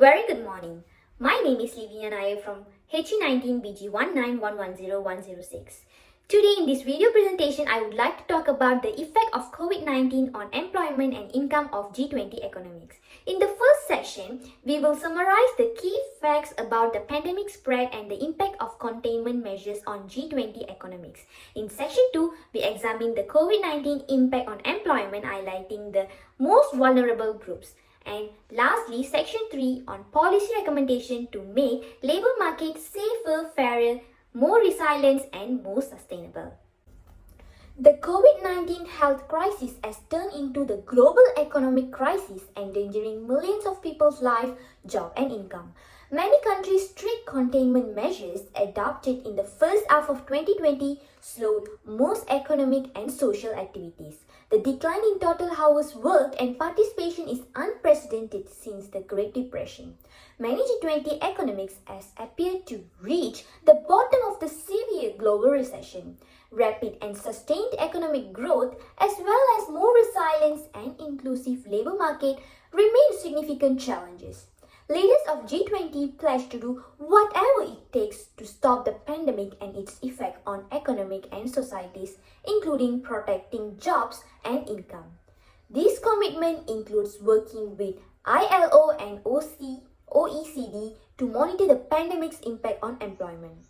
very good morning. My name is Livia Nair from HE19BG191101006. Today in this video presentation, I would like to talk about the effect of COVID-19 on employment and income of G20 economics. In the first section, we will summarize the key facts about the pandemic spread and the impact of containment measures on G20 economics. In section 2, we examine the COVID-19 impact on employment, highlighting the most vulnerable groups. And lastly, section 3 on policy recommendation to make labor market safer, fairer, more resilient and more sustainable. The COVID-19 health crisis has turned into the global economic crisis, endangering millions of people's lives, job and income. Many countries' strict containment measures adopted in the first half of 2020 slowed most economic and social activities. The decline in total hours worked and participation is unprecedented since the Great Depression. Many G20 economics has appeared to reach the bottom of the severe global recession. Rapid and sustained economic growth, as well as more resilience and inclusive labor market, remain significant challenges. Leaders of G20 pledge to do whatever it takes to stop the pandemic and its effect on economic and societies, including protecting jobs and income. This commitment includes working with ILO and OECD to monitor the pandemic's impact on employment.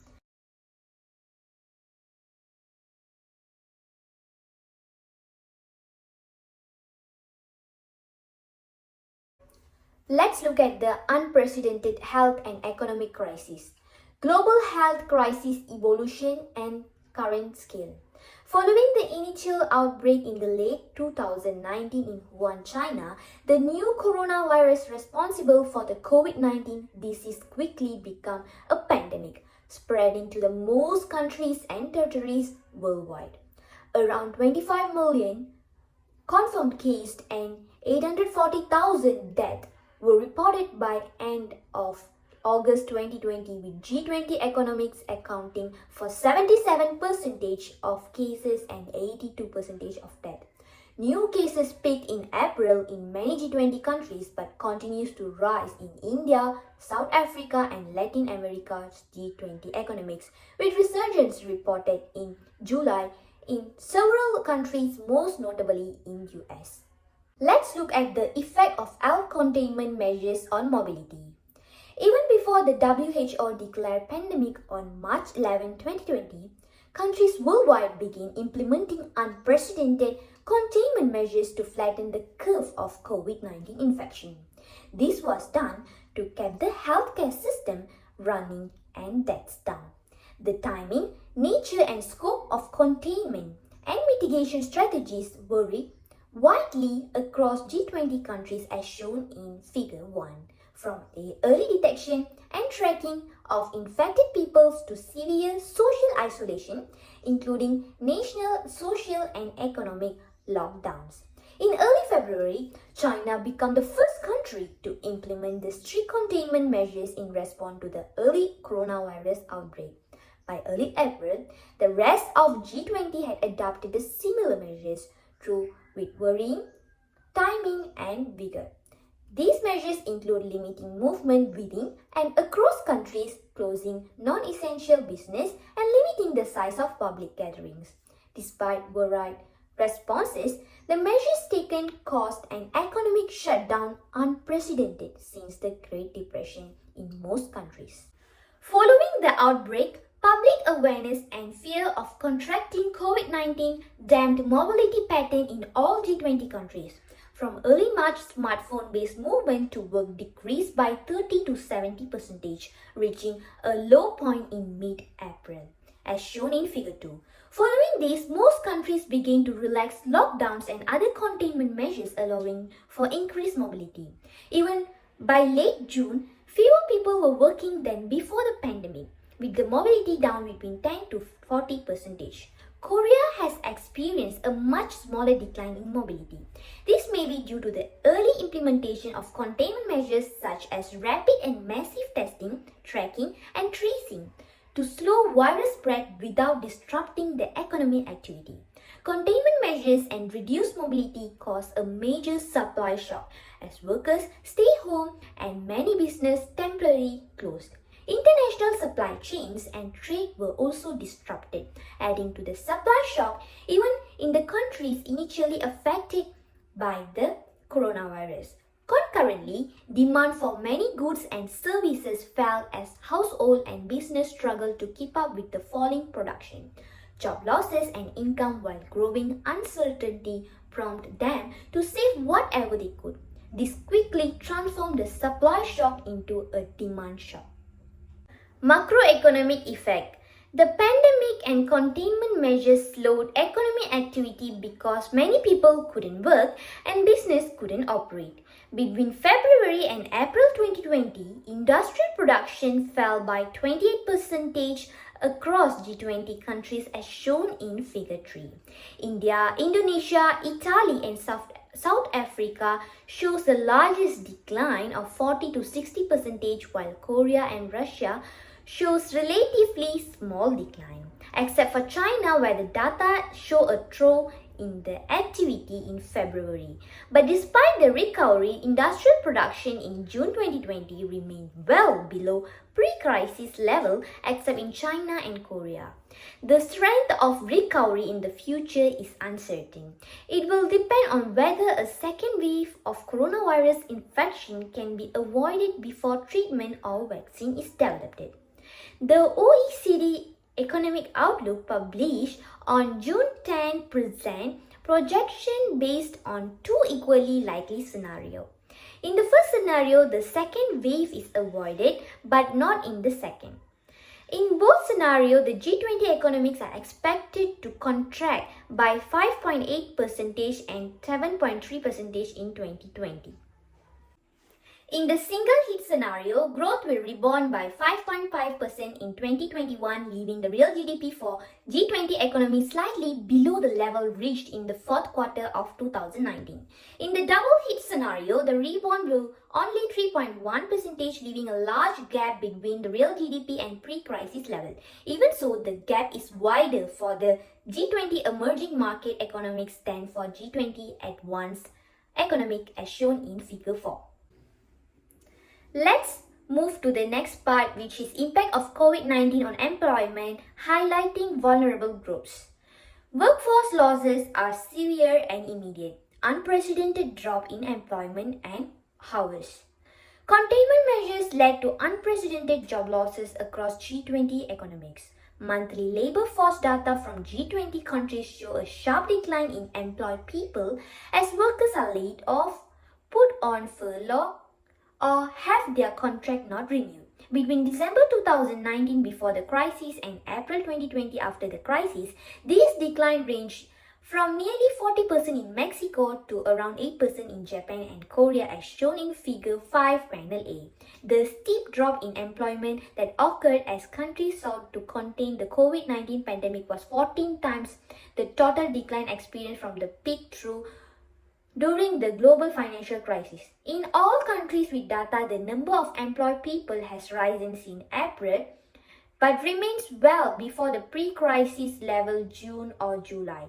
Let's look at the unprecedented health and economic crisis. Global health crisis evolution and current scale. Following the initial outbreak in the late 2019 in Wuhan, China, the new coronavirus responsible for the COVID-19 disease quickly became a pandemic, spreading to the most countries and territories worldwide. Around 25 million confirmed cases and 840,000 deaths were reported by end of August 2020, with G20 economics accounting for 77% of cases and 82% of death. New cases peaked in April in many G20 countries but continues to rise in India, South Africa and Latin America's G20 economics, with resurgence reported in July in several countries, most notably in US. Let's look at the effect of health containment measures on mobility. Even before the WHO declared pandemic on March 11, 2020, countries worldwide began implementing unprecedented containment measures to flatten the curve of COVID-19 infection. This was done to keep the healthcare system running and deaths down. The timing, nature and scope of containment and mitigation strategies vary widely across G20 countries as shown in Figure 1, from the early detection and tracking of infected peoples to severe social isolation, including national, social and economic lockdowns. In early February, China became the first country to implement the strict containment measures in response to the early coronavirus outbreak. By early April, the rest of G20 had adopted the similar measures with varying timing and vigor. These measures include limiting movement within and across countries, closing non-essential business, and limiting the size of public gatherings. Despite varied responses, the measures taken caused an economic shutdown unprecedented since the Great Depression in most countries. Following the outbreak, public awareness and fear of contracting COVID-19 damped mobility pattern in all G20 countries. From early March, smartphone-based movement to work decreased by 30 to 70%, reaching a low point in mid-April, as shown in Figure 2. Following this, most countries began to relax lockdowns and other containment measures, allowing for increased mobility. Even by late June, fewer people were working than before the pandemic, with the mobility down between 10 to 40%. Korea has experienced a much smaller decline in mobility. This may be due to the early implementation of containment measures such as rapid and massive testing, tracking, and tracing to slow virus spread without disrupting the economic activity. Containment measures and reduced mobility caused a major supply shock, as workers stay home and many businesses temporarily closed. International supply chains and trade were also disrupted, adding to the supply shock even in the countries initially affected by the coronavirus. Concurrently, demand for many goods and services fell as household and business struggled to keep up with the falling production. Job losses and income while growing uncertainty prompted them to save whatever they could. This quickly transformed the supply shock into a demand shock. Macroeconomic effect. The pandemic and containment measures slowed economic activity because many people couldn't work and business couldn't operate. Between February and April 2020, industrial production fell by 28% across G20 countries as shown in Figure 3. India, Indonesia, Italy and South Africa shows the largest decline of 40 to 60%, while Korea and Russia shows relatively small decline, except for China where the data show a trough in the activity in February. But despite the recovery, industrial production in June 2020 remained well below pre-crisis level except in China and Korea. The strength of recovery in the future is uncertain. It will depend on whether a second wave of coronavirus infection can be avoided before treatment or vaccine is developed. The OECD Economic Outlook published on June 10 present projection based on two equally likely scenarios. In the first scenario, the second wave is avoided but not in the second. In both scenarios, the G20 economies are expected to contract by 5.8% and 7.3% in 2020. In the single hit scenario, growth will rebound by 5.5% in 2021, leaving the real GDP for G20 economy slightly below the level reached in the fourth quarter of 2019. In the double hit scenario, the rebound will only 3.1%, leaving a large gap between the real GDP and pre-crisis level. Even so, the gap is wider for the G20 emerging market economics than for G20 advanced economic as shown in Figure 4. Let's move to the next part, which is impact of COVID-19 on employment, highlighting vulnerable groups. Workforce losses are severe and immediate. Unprecedented drop in employment and hours. Containment measures led to unprecedented job losses across G20 economics. Monthly labor force data from G20 countries show a sharp decline in employed people as workers are laid off, put on furlough, or have their contract not renewed. Between December 2019 before the crisis and April 2020 after the crisis, this decline ranged from nearly 40% in Mexico to around 8% in Japan and Korea as shown in Figure 5 Panel A. The steep drop in employment that occurred as countries sought to contain the COVID-19 pandemic was 14 times the total decline experienced from the peak during the global financial crisis. In all countries with data, the number of employed people has risen since April, but remains well before the pre-crisis level June or July.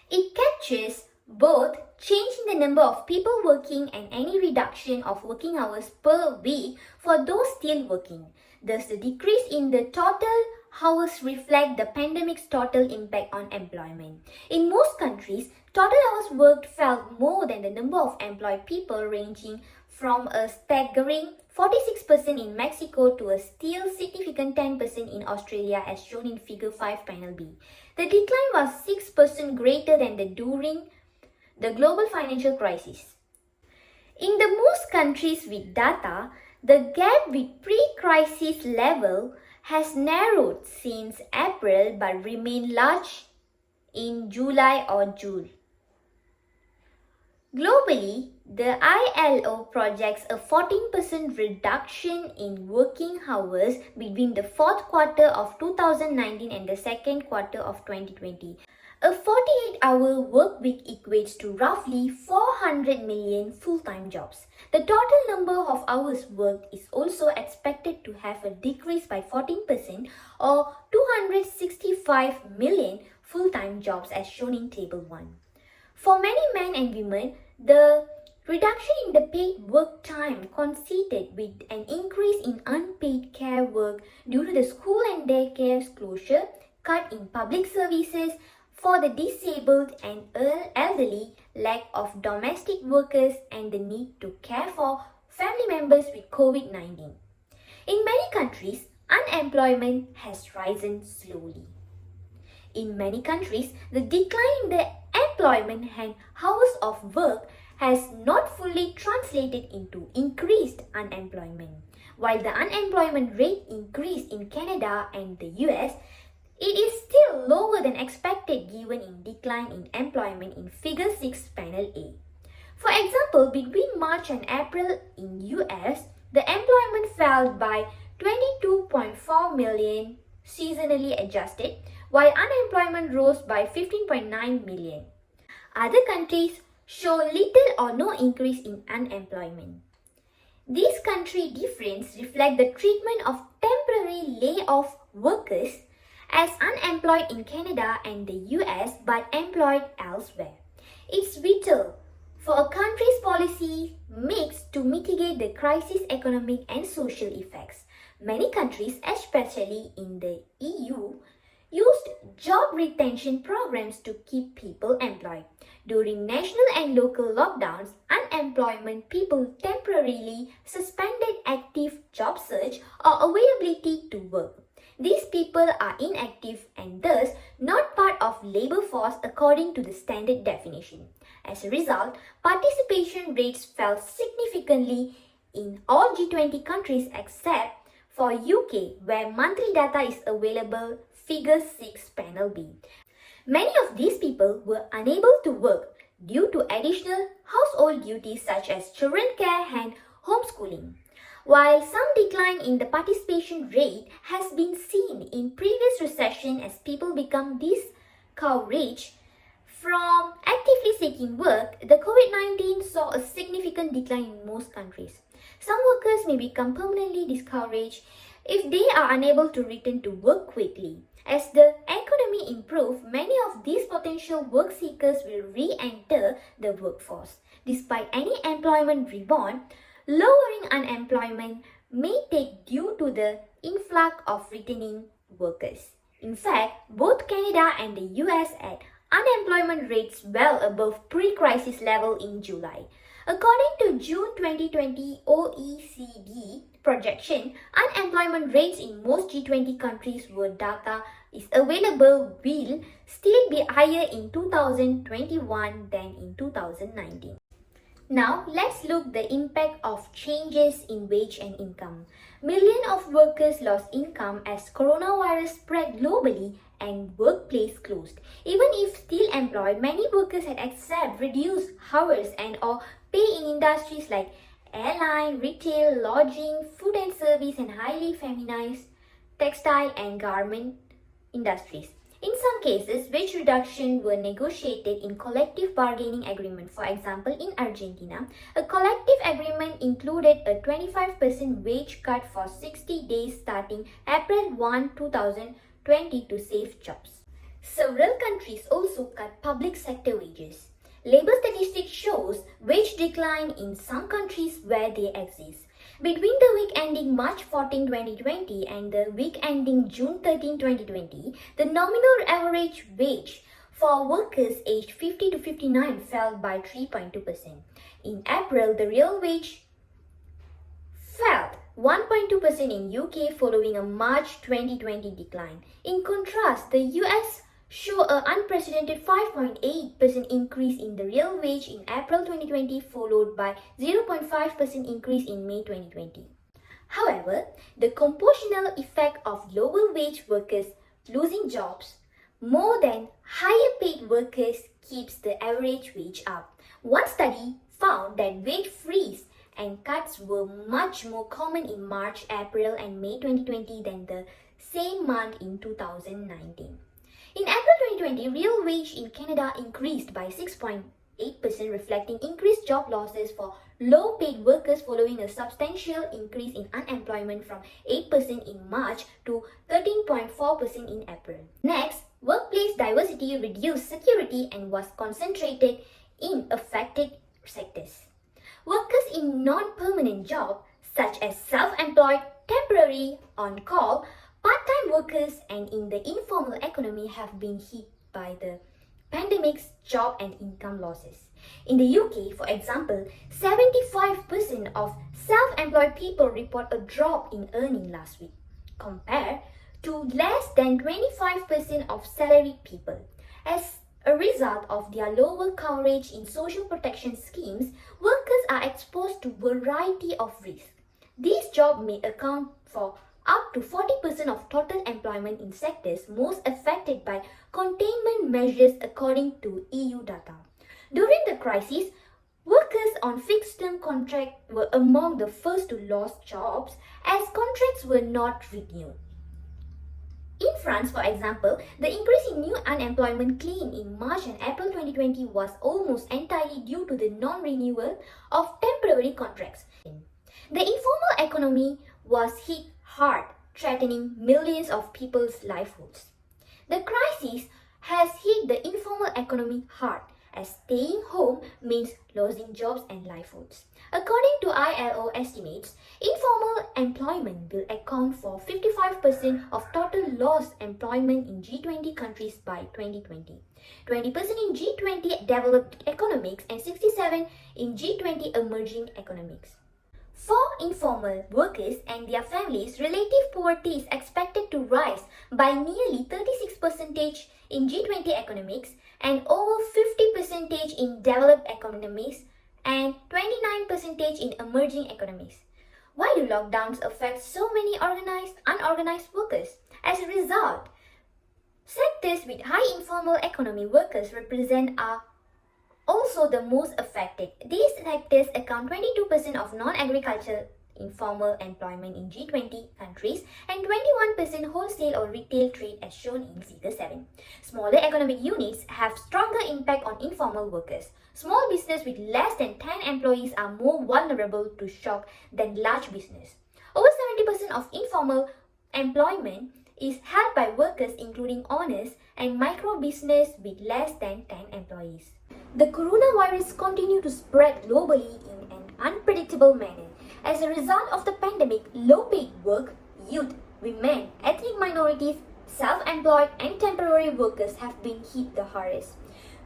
It captures both change in the number of people working and any reduction of working hours per week for those still working. Thus, the decrease in the total hours reflect the pandemic's total impact on employment. In most countries, total hours worked fell more than the number of employed people, ranging from a staggering 46% in Mexico to a still significant 10% in Australia as shown in Figure 5 Panel B. The decline was 6% greater than during the global financial crisis. In the most countries with data, the gap with pre-crisis level has narrowed since April but remained large in July or June. Globally, the ILO projects a 14% reduction in working hours between the fourth quarter of 2019 and the second quarter of 2020. A 48-hour work week equates to roughly 400 million full-time jobs. The total number of hours worked is also expected to have a decrease by 14% or 265 million full-time jobs as shown in Table 1. For many men and women, the Reduction in the paid work time coincided with an increase in unpaid care work due to the school and daycare closure, cut in public services for the disabled and elderly, lack of domestic workers, and the need to care for family members with COVID-19. In many countries, unemployment has risen slowly. In many countries, the decline in the employment and hours of work has not fully translated into increased unemployment. While the unemployment rate increased in Canada and the US, it is still lower than expected given in decline in employment in Figure 6 Panel A. For example, between March and April in US, the employment fell by 22.4 million seasonally adjusted, while unemployment rose by 15.9 million. Other countries show little or no increase in unemployment. These country differences reflect the treatment of temporary layoff workers as unemployed in Canada and the US but employed elsewhere. It's vital for a country's policy mix to mitigate the crisis' economic and social effects. Many countries, especially in the EU, used job retention programs to keep people employed. During national and local lockdowns, unemployment people temporarily suspended active job search or availability to work. These people are inactive and thus not part of labor force according to the standard definition. As a result, participation rates fell significantly in all G20 countries except for UK, where monthly data is available, Figure 6 Panel B. Many of these people were unable to work due to additional household duties such as children care and homeschooling. While some decline in the participation rate has been seen in previous recession as people become discouraged from actively seeking work, the COVID-19 saw a significant decline in most countries. Some workers may become permanently discouraged if they are unable to return to work quickly. As the economy improves, many of these potential work seekers will re-enter the workforce. Despite any employment rebound, lowering unemployment may take due to the influx of returning workers. In fact, both Canada and the US had unemployment rates well above pre-crisis level in July. According to June 2020 OECD projection, unemployment rates in most G20 countries where data is available will still be higher in 2021 than in 2019. Now, let's look at the impact of changes in wage and income. Millions of workers lost income as coronavirus spread globally and workplace closed. Even if still employed, many workers had accepted reduced hours and or pay in industries like airline, retail, lodging, food and service, and highly feminized textile and garment industries. In some cases, wage reduction were negotiated in collective bargaining agreement. For example, in Argentina, a collective agreement included a 25% wage cut for 60 days starting April 1, 2020 to save jobs. Several countries also cut public sector wages. Labor statistics shows wage decline in some countries where they exist. Between the week ending March 14, 2020 and the week ending June 13, 2020, the nominal average wage for workers aged 50 to 59 fell by 3.2%. In April, the real wage fell 1.2% in UK following a March 2020 decline. In contrast, the US show an unprecedented 5.8% increase in the real wage in April 2020 followed by 0.5% increase in May 2020. However, the compositional effect of lower wage workers losing jobs more than higher paid workers keeps the average wage up. One study found that wage freeze and cuts were much more common in March, April and May 2020 than the same month in 2019. In April 2020, real wage in Canada increased by 6.8%, reflecting increased job losses for low-paid workers following a substantial increase in unemployment from 8% in March to 13.4% in April. Next, workplace diversity reduced security and was concentrated in affected sectors. Workers in non-permanent jobs such as self-employed, temporary, on-call, part-time workers and in the informal economy have been hit by the pandemic's job and income losses. In the UK, for example, 75% of self-employed people report a drop in earning last week, compared to less than 25% of salaried people. As a result of their lower coverage in social protection schemes, workers are exposed to a variety of risks. These jobs may account for up to 40% of total employment in sectors most affected by containment measures according to EU data. During the crisis, workers on fixed-term contracts were among the first to lose jobs as contracts were not renewed. In France, for example, the increase in new unemployment claim in March and April 2020 was almost entirely due to the non-renewal of temporary contracts. The informal economy was hit hard, threatening millions of people's livelihoods. The crisis has hit the informal economy hard, as staying home means losing jobs and livelihoods. According to ILO estimates, informal employment will account for 55% of total lost employment in G20 countries by 2020, 20% in G20 developed economies and 67% in G20 emerging economies. For informal workers and their families, relative poverty is expected to rise by nearly 36% in G20 economics and over 50% in developed economies and 29% in emerging economies. Why do lockdowns affect so many organized, unorganized workers? As a result, sectors with high informal economy workers represent are also the most affected. These sectors account 22% of non-agricultural informal employment in G20 countries and 21% wholesale or retail trade as shown in Figure 7. Smaller economic units have stronger impact on informal workers. Small business with less than 10 employees are more vulnerable to shock than large business. Over 70% of informal employment is held by workers including owners and micro business with less than 10 employees. The coronavirus continues to spread globally in an unpredictable manner. As a result of the pandemic, low-paid work, youth, women, ethnic minorities, self-employed and temporary workers have been hit the hardest.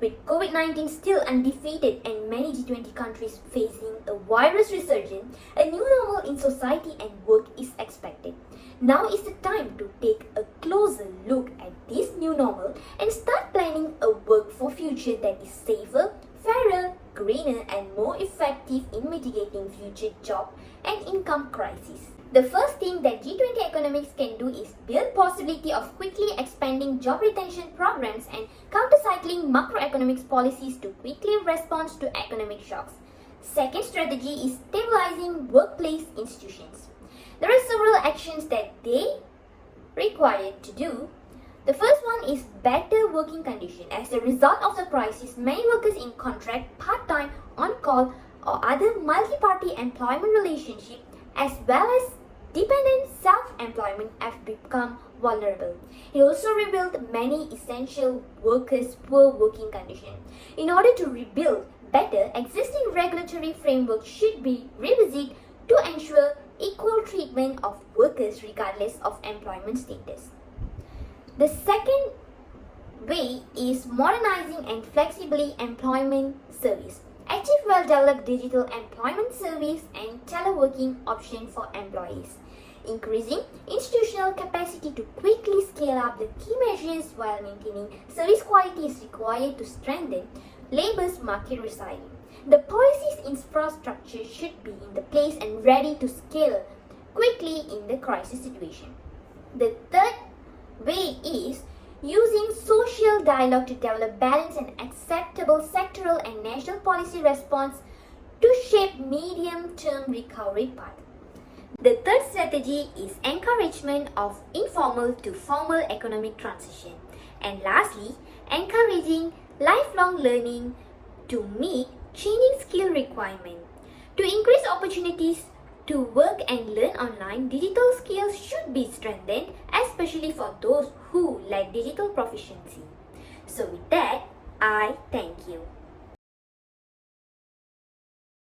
With COVID-19 still undefeated and many G20 countries facing a virus resurgence, a new normal in society and work is expected. Now is the time to take a closer look at this new normal and start planning a work for future that is safer, fairer, greener and more effective in mitigating future job and income crises. The first thing that G20 economics can do is build possibility of quickly expanding job retention programs and countercycling macroeconomics policies to quickly respond to economic shocks. Second strategy is stabilizing workplace institutions. There are several actions that they require to do. The first one is better working conditions. As a result of the crisis, many workers in contract, part-time, on-call or other multi-party employment relationship as well as dependent self-employment have become vulnerable. It also revealed many essential workers' poor working conditions. In order to rebuild better, existing regulatory framework should be revisited to ensure equal treatment of workers regardless of employment status. The second way is modernizing and flexibly employment service. Achieve well-developed digital employment service and teleworking option for employees. Increasing institutional capacity to quickly scale up the key measures while maintaining service quality is required to strengthen labor's market resilience. The policy's infrastructure should be in the place and ready to scale quickly in the crisis situation. The third way is using social dialogue to develop balanced and acceptable sectoral and national policy response to shape medium-term recovery path. The third strategy is encouragement of informal to formal economic transition. And lastly, encouraging lifelong learning to meet changing skill requirements. To increase opportunities to work and learn online, digital skills should be strengthened, especially for those who lack digital proficiency. So with that, I thank you.